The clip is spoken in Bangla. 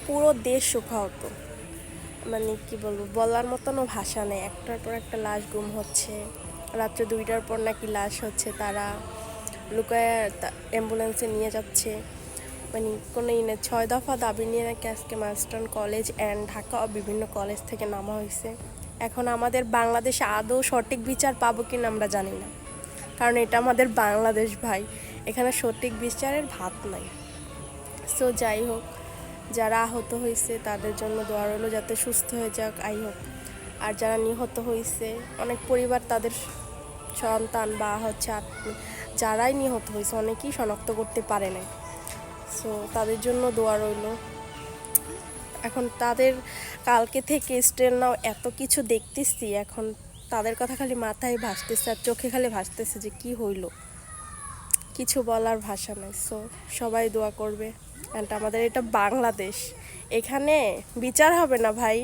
পুরো দেশ শোকাহত। মানে কি বলবো, বলার মতনও ভাষা নেই। একটার পর একটা লাশ গুম হচ্ছে, রাত্রে 2টার পর নাকি লাশ হচ্ছে, তারা লুকায় অ্যাম্বুলেন্সে নিয়ে যাচ্ছে। মানে কোনো 6 দফা দাবি নিয়ে নাকি আজকে মাস্টার্ন কলেজ অ্যান্ড ঢাকা বিভিন্ন কলেজ থেকে নামা হয়েছে। এখন আমাদের বাংলাদেশে আদৌ সঠিক বিচার পাবো কিনা আমরা জানি না, কারণ এটা আমাদের বাংলাদেশ ভাই, এখানে সঠিক বিচারের ভাত নাই। সো যাই হোক, যারা আহত হয়েছে তাদের জন্য দোয়া রইল যাতে সুস্থ হয়ে যাক, আই হোক। আর যারা নিহত হয়েছে, অনেক পরিবার তাদের সন্তান বা হচ্ছে যারাই নিহত হয়েছে অনেকেই শনাক্ত করতে পারে নাই। সো তাদের জন্য দোয়া রইল। এখন তাদের কালকে থেকে স্টিল নাও এত কিছু দেখতেছি, এখন তাদের কথা খালি মাথায় ভাসতেছে আর চোখে খালি ভাসতেছে যে কি হইলো, কিছু বলার ভাষা নাই। সো সবাই দোয়া করবে। অ্যান্ড আমাদের এটা বাংলাদেশ, এখানে বিচার হবে না ভাই।